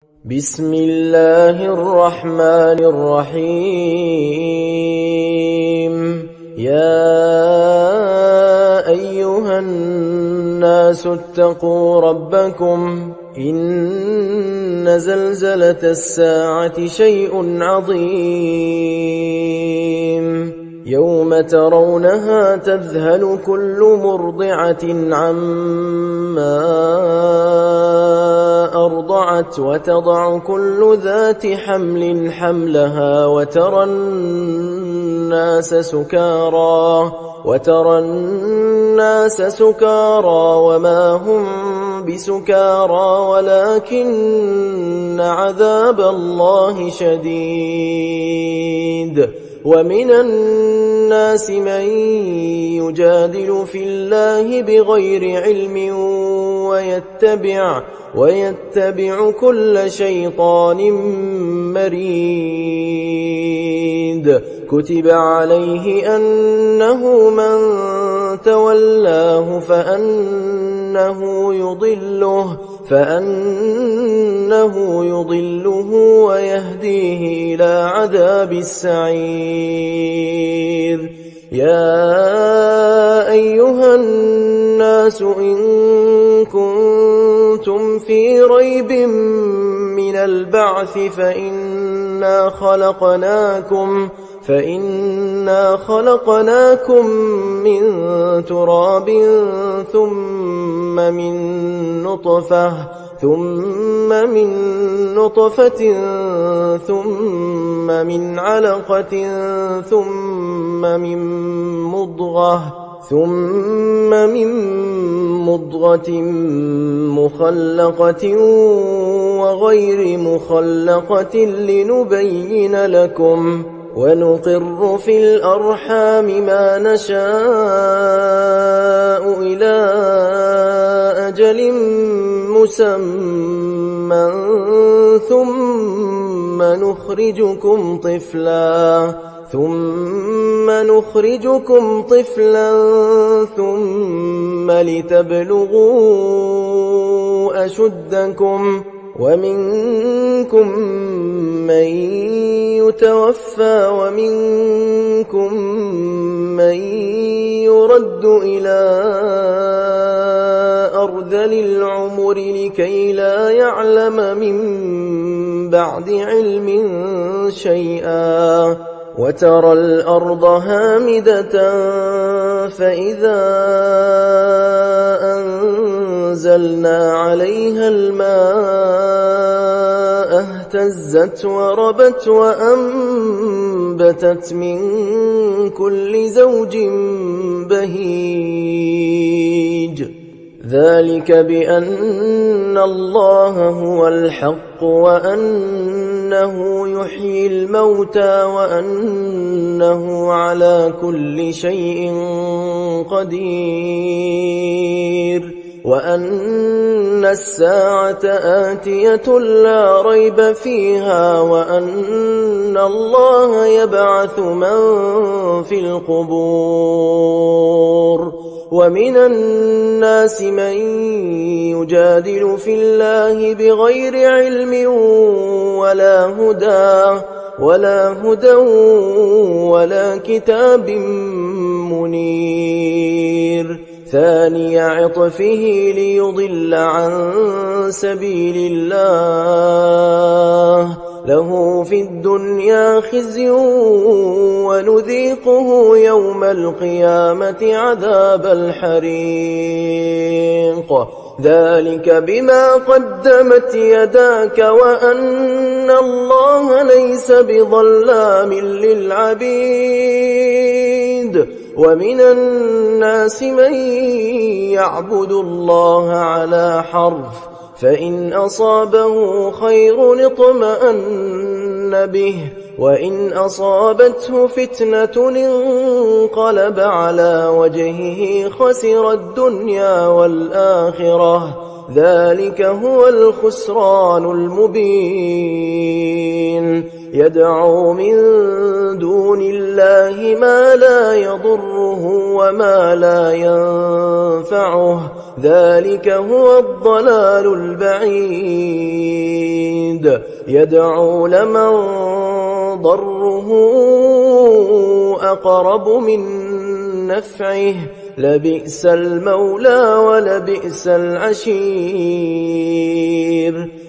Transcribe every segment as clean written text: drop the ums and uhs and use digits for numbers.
بسم الله الرحمن الرحيم. يا أيها الناس اتقوا ربكم إن زلزلة الساعة شيء عظيم يوم ترونها تذهل كل مرضعة عما أرضعت وتضع كل ذات حمل حملها وترى الناس سكارى وما هم بسكارى ولكن عذاب الله شديد. ومن الناس من يجادل في الله بغير علم ويتبع كل شيطان مريد. كتب عليه أنه من تولاه فأنه يضله ويهديه إلى عذاب السعير. يا أيها الناس إن كنتم في ريب من البعث فإنا خلقناكم من تراب ثم من نطفة ثم من علقة ثم من مضغة مخلقة وغير مخلقة لنبين لكم ونقر في الأرحام ما نشاء إلى أجل مسمى ثم نخرجكم طفلا ثم لتبلغوا أشدكم ومنكم من يتوفى ومنكم من يرد إلى أرذل العمر لكي لا يعلم من بعد علم شيئا. وترى الأرض هامدة فإذا أنزلنا عليها الماء اهتزت وربت وأنبتت من كل زوج بهيج. ذلك بأن الله هو الحق وأنه يحيي الموتى وأنه على كل شيء قدير وأن الساعة آتية لا ريب فيها وأن الله يبعث من في القبور. ومن الناس من يجادل في الله بغير علم ولا هدى ولا كتاب منير. ثاني عطفه ليضل عن سبيل الله له في الدنيا خزي ونذيقه يوم القيامة عذاب الحريق. ذلك بما قدمت يداك وأن الله ليس بظلام للعبيد. ومن الناس من يعبد الله على حرف فإن أصابه خير اطمأن به وإن أصابته فتنة انقلب على وجهه خسر الدنيا والآخرة ذلك هو الخسران المبين يدعو من دون الله ما لا يضره وما لا ينفعه ذلك هو الضلال البعيد يدعو لمن ضره أقرب من نفعه لبئس المولى ولبئس العشير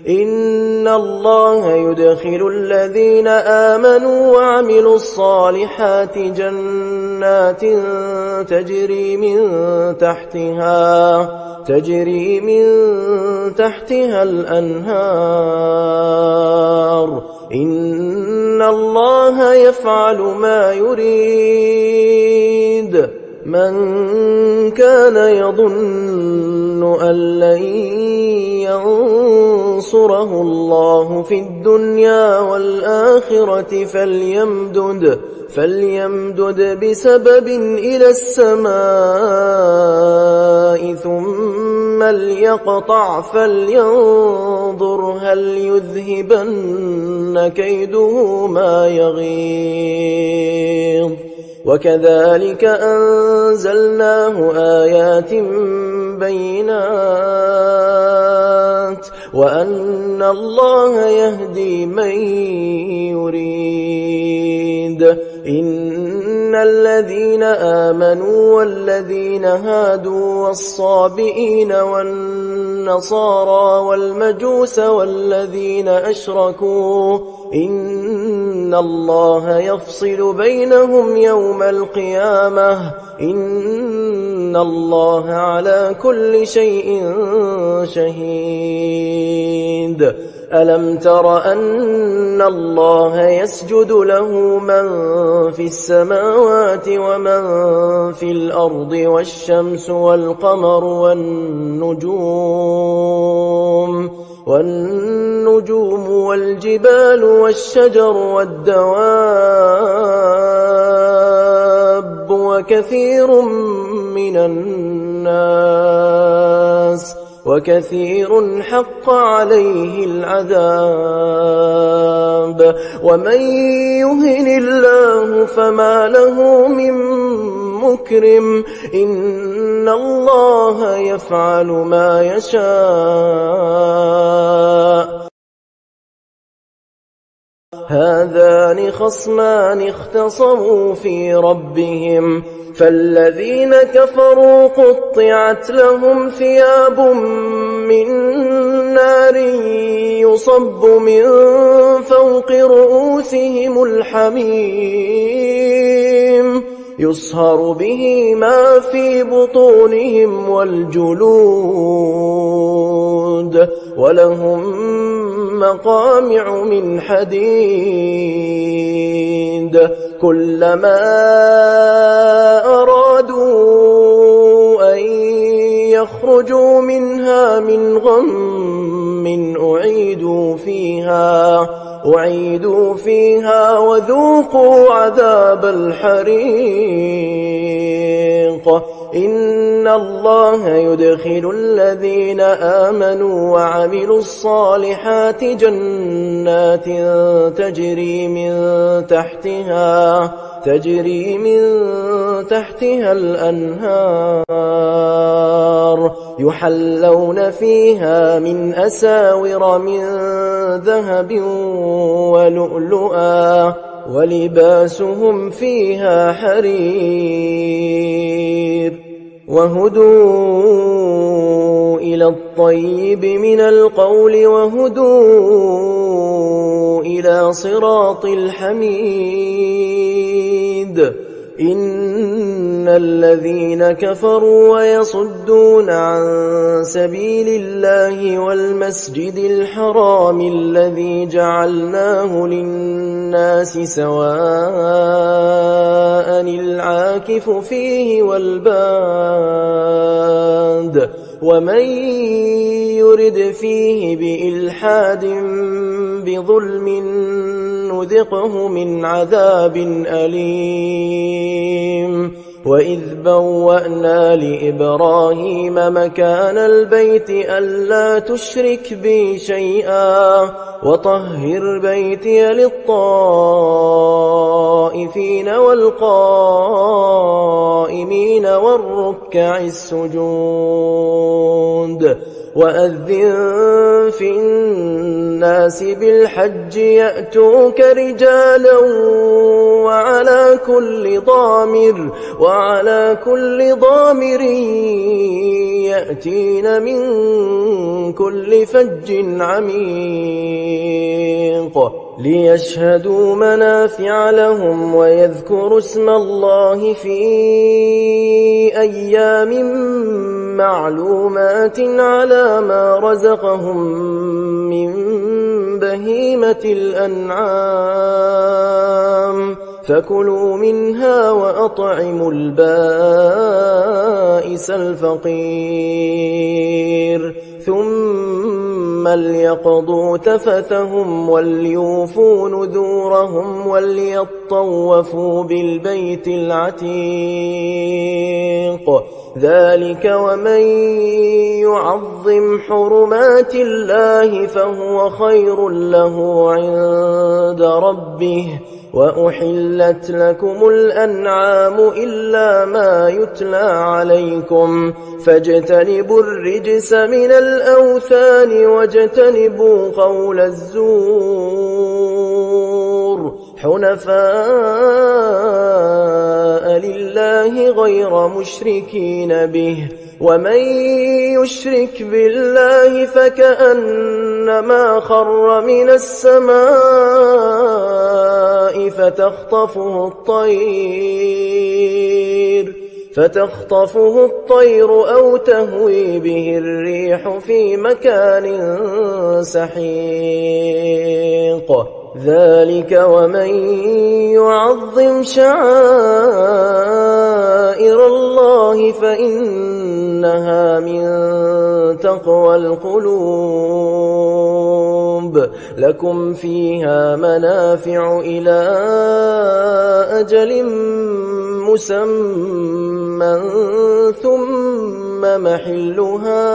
إن الله يدخل الذين آمنوا وعملوا الصالحات جنات تجري من تحتها الأنهار إن الله يفعل ما يريد من كان يظن أن لن ينصره الله في الدنيا والآخرة فليمدد بسبب إلى السماء ثم ليقطع فلينظر هل يذهبن كيده ما يغيظ وكذلك أنزلناه آيات بينات وأن الله يهدي من يريد إن الذين آمنوا والذين هادوا والصابئين والنصارى والمجوس والذين أشركوا إن الله يفصل بينهم يوم القيامة إن الله على كل شيء شهيد ألم تر أن الله يسجد له من في السماوات ومن في الأرض والشمس والقمر والنجوم والجبال والشجر والدواب وكثير حق عليه العذاب ومن يهن الله فما له من مكرم إن الله يفعل ما يشاء هذان خصمان اختصموا في ربهم فالذين كفروا قطعت لهم ثياب من نار يصب من فوق رؤوسهم الحميم يصهر به ما في بطونهم والجلود ولهم مقامع من حديد كلما أرادوا أن يخرجوا منها من غم أعيدوا فيها وذوقوا عذاب الحريق إن الله يدخل الذين آمنوا وعملوا الصالحات جنات تجري من تحتها الأنهار يحلون فيها من أساور من ذهب ولؤلؤا ولباسهم فيها حرير وهدوا إلى الطيب من القول وهدوا إلى صراط الحميد إن الذين كفروا ويصدون عن سبيل الله والمسجد الحرام الذي جعلناه للناس سواء العاكف فيه والباد ومن يرد فيه بإلحاد بظلم نذقه من عذاب أليم وإذ بوأنا لإبراهيم مكان البيت ألا تشرك بي شيئا وطهر بيتي للطائفين والقائمين والركع السجود وأذن في الناس بالحج يأتوك رجالا وعلى كل ضامر يأتين من كل فج عميق ليشهدوا منافع لهم ويذكروا اسم الله في أيام معلومات على ما رزقهم من بهيمة الأنعام فكلوا منها وأطعموا البائس الفقير ثم ليقضوا تفثهم وليوفوا نذورهم وليطوفوا بالبيت العتيق ذلك ومن يعظم حرمات الله فهو خير له عند ربه وأحلت لكم الأنعام إلا ما يتلى عليكم فاجتنبوا الرجس من الأوثان واجتنبوا قول الزور حنفاء لله غير مشركين به ومن يشرك بالله فكأنما خر من السماء فتخطفه الطير أو تهوي به الريح في مكان سحيق ذلك ومن يعظم شعائر الله فإنها من تقوى القلوب لكم فيها منافع إلى أجل مسمى ثم محلها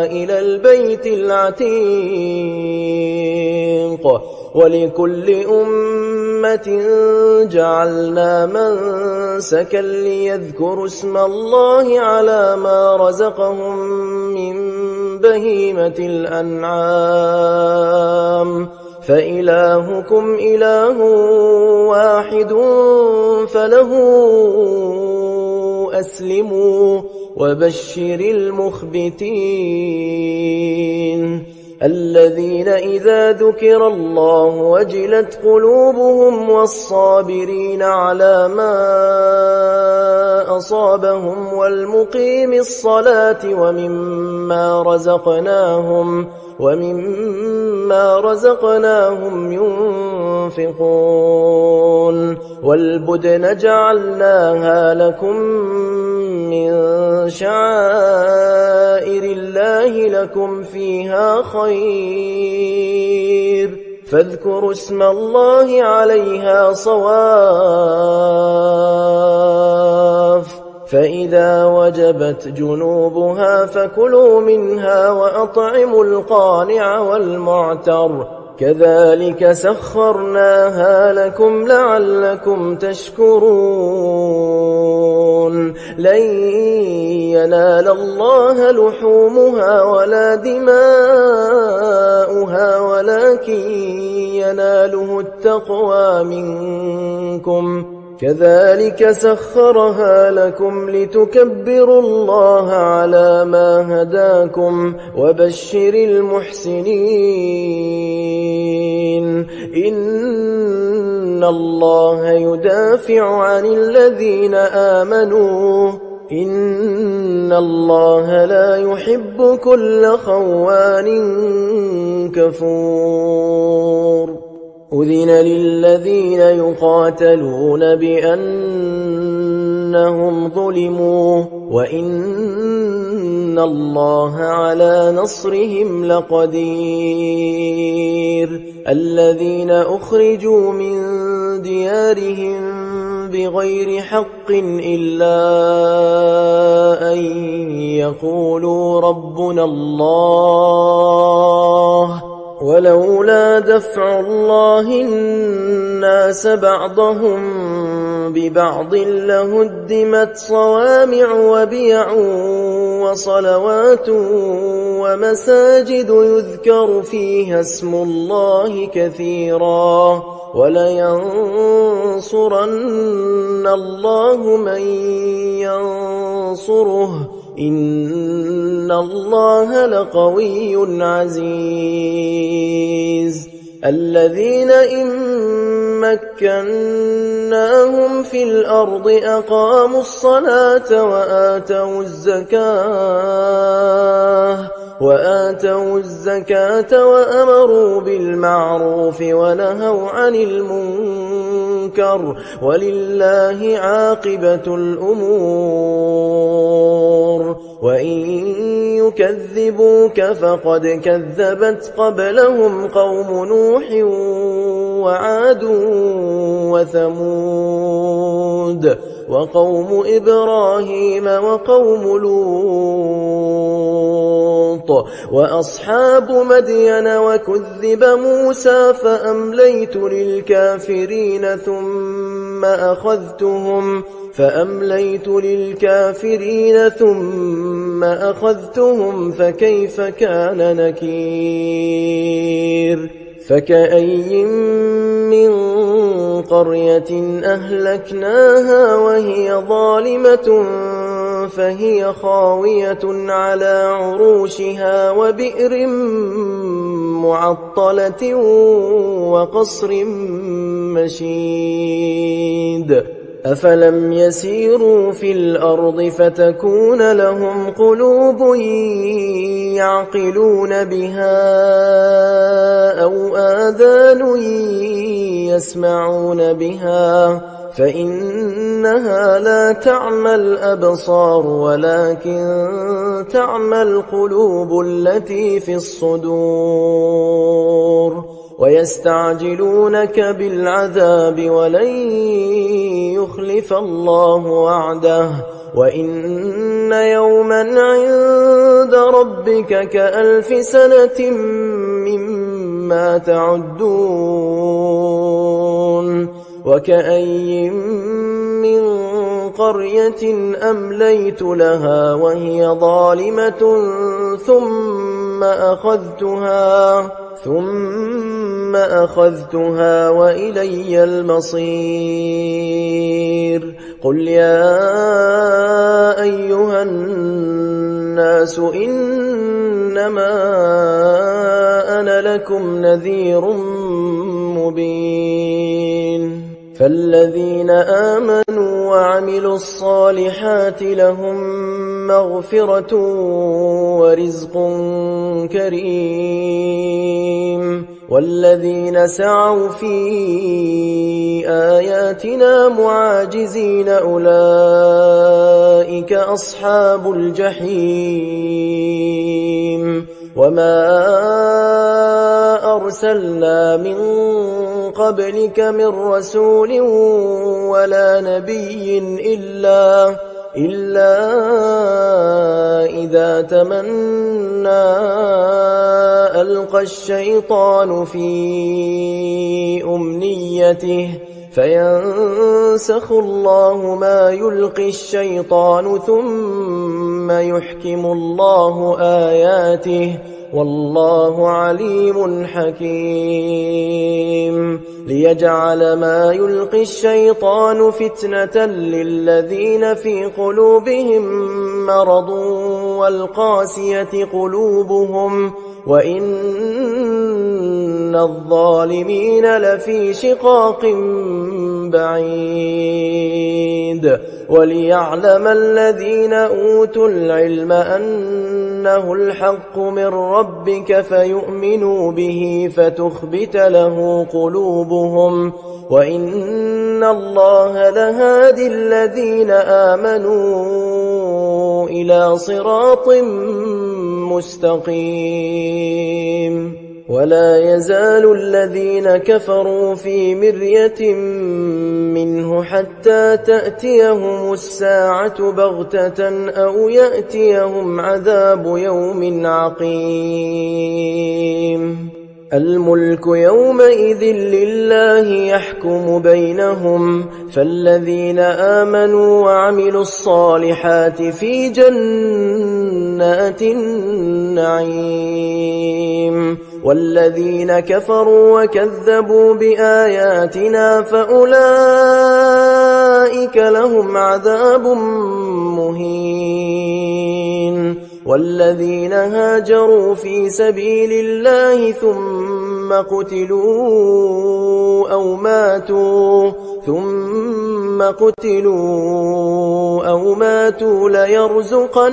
إلى البيت العتيق ولكل أمة جعلنا منسكا ليذكروا اسم الله على ما رزقهم من بهيمة الأنعام فإلهكم إله واحد فله أسلموا وبشر المخبتين الذين إذا ذكر الله وجلت قلوبهم والصابرين على ما أصابهم والمقيم الصلاة ومما رزقناهم ينفقون والبدن جعلناها لكم من شعائر الله لكم فيها خير فاذكروا اسم الله عليها صواف فإذا وجبت جنوبها فكلوا منها وأطعموا القانع والمعتر كذلك سخرناها لكم لعلكم تشكرون لن ينال الله لحومها ولا دماؤها ولكن يناله التقوى منكم كذلك سخرها لكم لتكبروا الله على ما هداكم وبشر المحسنين إن الله يدافع عن الذين آمنوا إن الله لا يحب كل خوان كفور أذن للذين يقاتلون بأنهم ظلموا وإن الله على نصرهم لقدير الذين أخرجوا من ديارهم بغير حق إلا أن يقولوا ربنا الله ولولا دفع الله الناس بعضهم ببعض لهدمت صوامع وبيع وصلوات ومساجد يذكر فيها اسم الله كثيرا ولينصرن الله من ينصره إن الله لقوي عزيز الذين إن مكناهم في الأرض أقاموا الصلاة وآتوا الزكاة وأمروا بالمعروف ونهوا عن المنكر ولله عاقبة الأمور وإن يكذبوك فقد كذبت قبلهم قوم نوح وعاد وثمود وقوم إبراهيم وقوم لوط وأصحاب مدين وكذب موسى فأمليت للكافرين ثم أخذتهم فكيف كان نكير فكأي من قرية أهلكناها وهي ظالمة فهي خاوية على عروشها وبئر معطلة وقصر مشيد أفلم يسيروا في الأرض فتكون لهم قلوب يعقلون بها أو آذان يسمعون بها فإنها لا تعمى الأبصار ولكن تعمى القلوب التي في الصدور ويستعجلونك بالعذاب ولن يخلف الله وعده وإن يوما عند ربك كألف سنة مما تعدون وكأي من قرية أمليت لها وهي ظالمة ثم أخذتها وإلي المصير قل يا أيها الناس إنما أنا لكم نذير مبين فالذين آمنوا وعملوا الصالحات لهم مغفرة ورزق كريم والذين سعوا في آياتنا معاجزين أولئك أصحاب الجحيم وما أرسلنا من قبلك من رسول ولا نبي إلا إذا تمنى ألقى الشيطان في أمنيته فينسخ الله ما يلقي الشيطان ثم يحكم الله آياته والله عليم حكيم ليجعل ما يلقي الشيطان فتنة للذين في قلوبهم مرض والقاسية قلوبهم وإن الظالمين لفي شقاق بعيد وليعلم الذين أوتوا العلم أنه الحق من ربك فيؤمنوا به فتخبت له قلوبهم وإن الله لهادي الذين آمنوا إلى صراط مستقيم ولا يزال الذين كفروا في مرية منه حتى تأتيهم الساعة بغتة أو يأتيهم عذاب يوم عقيم الملك يومئذ لله يحكم بينهم فالذين آمنوا وعملوا الصالحات في جنات النعيم والذين كفروا وكذبوا بآياتنا فأولئك لهم عذاب مهين والذين هاجروا في سبيل الله ثم قتلوا أو ماتوا ليرزقنهم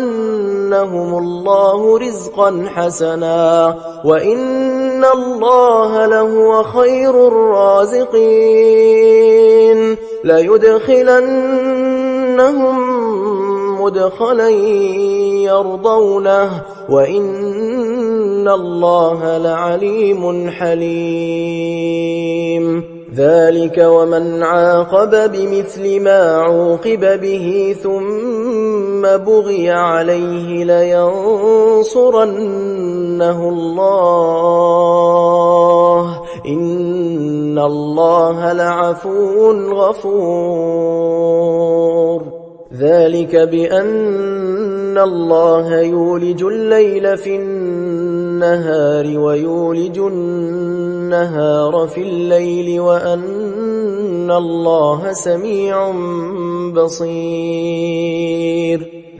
الله رزقا حسنا وإن الله لهو خير الرازقين ليدخلنهم مدخلا يرضونه وإن الله لعليم حليم ذلك ومن عاقب بمثل ما عوقب به ثم بغي عليه لينصرنه الله إن الله لعفو غفور ذلك بأن الله يولج الليل في النهار ويولج النهار في الليل وأن الله سميع بصير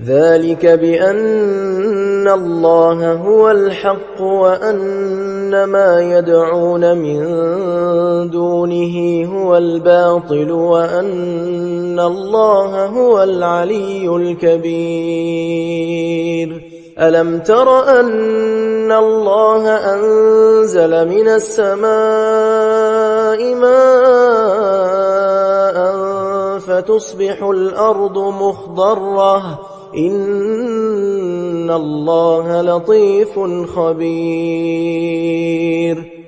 ذلك بأن الله هو الحق وأن ما يدعون من دونه هو الباطل وأن الله هو العلي الكبير ألم تر أن الله أنزل من السماء ماء فتصبح الأرض مخضرة إن الله لطيف خبير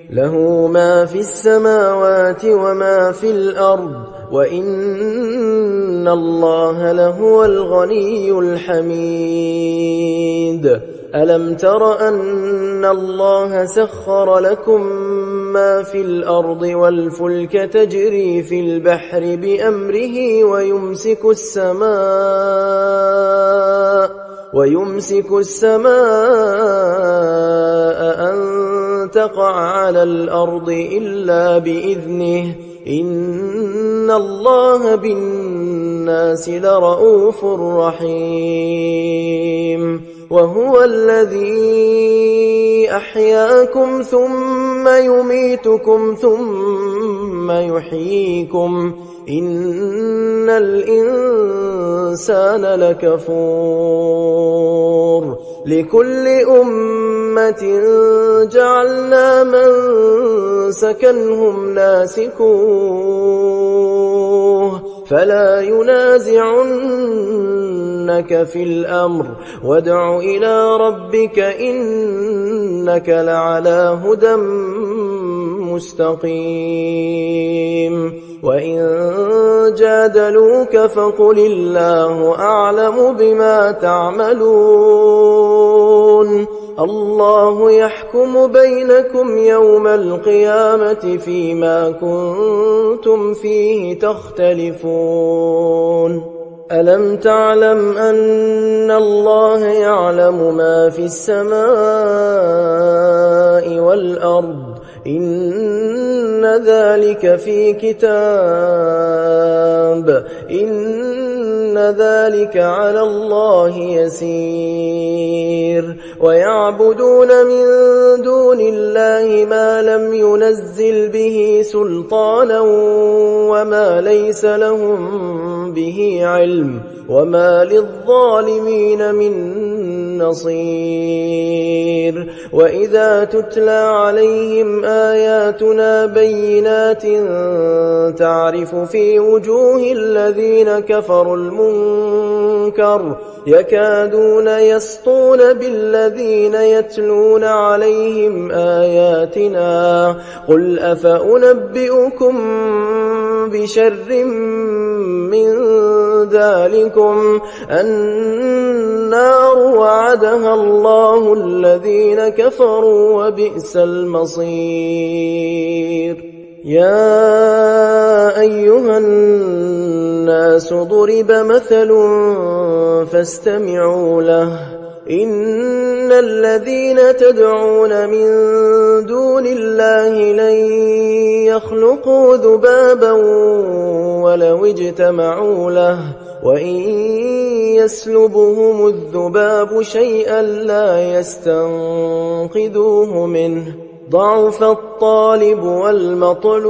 له ما في السماوات وما في الأرض وإن الله لهو الغني الحميد ألم تر أن الله سخر لكم ما في الأرض والفلك تجري في البحر بأمره ويمسك السماء أن تقع على الأرض إلا بإذنه إن الله بالناس لرؤوف رحيم وهو الذي أحياكم ثم يميتكم ثم يحييكم إن الإنسان لكفور لكل أمة جعلنا منسكا هم ناسكوه فلا ينازعنك في الأمر وادع إلى ربك إنك لعلى هدى مستقيم وإن جادلوك فقل الله أعلم بما تعملون الله يحكم بينكم يوم القيامة فيما كنتم فيه تختلفون ألم تعلم أن الله يعلم ما في السماء والأرض إن ذلك في كتاب إن ذلك على الله يسير ويعبدون من دون الله ما لم ينزل به سلطانا وما ليس لهم به علم وما للظالمين من نصير وإذا تتلى عليهم آياتنا بينات تعرف في وجوه الذين كفروا المنكر يكادون يسطون بالذين يتلون عليهم آياتنا قل أفأنبئكم بشر من ذلكم النار وعدها الله الذين كفروا وبئس المصير. يا أيها الناس ضرب مثل فاستمعوا له إن الذين تدعون من دون الله لن يخلقوا ذبابا ولو اجتمعوا له وإن يسلبهم الذباب شيئا لا يستنقذوه منه ضعف الطالب والمطلوب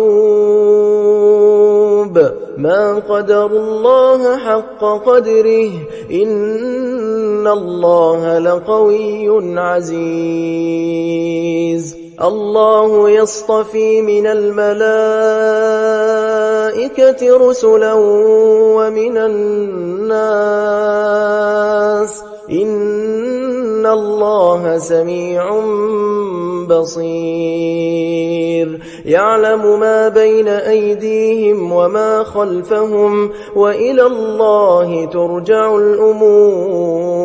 ما قدروا الله حق قدره إن الله لقوي عزيز. الله يصطفي من الملائكة رسلا ومن الناس إن الله سميع بصير. يعلم ما بين أيديهم وما خلفهم وإلى الله ترجع الأمور.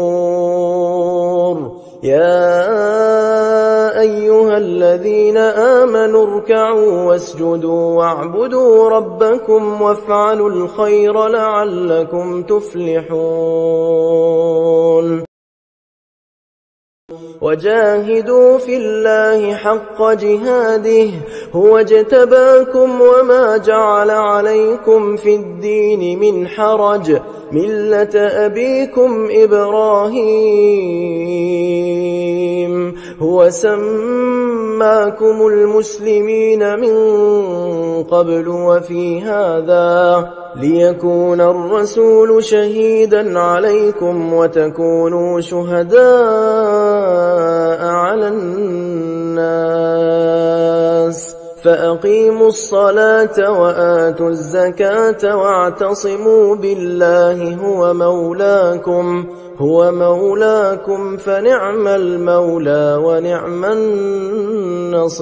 يا أيها الذين آمنوا اركعوا واسجدوا واعبدوا ربكم وافعلوا الخير لعلكم تفلحون. وجاهدوا في الله حق جهاده هو اجتباكم وما جعل عليكم في الدين من حرج ملة أبيكم إبراهيم هو سماكم المسلمين من قبل وفي هذا ليكون الرسول شهيدا عليكم وتكونوا شهداء على الناس فأقيموا الصلاة وآتوا الزكاة واعتصموا بالله هو مولاكم فنعم المولى ونعم النصير.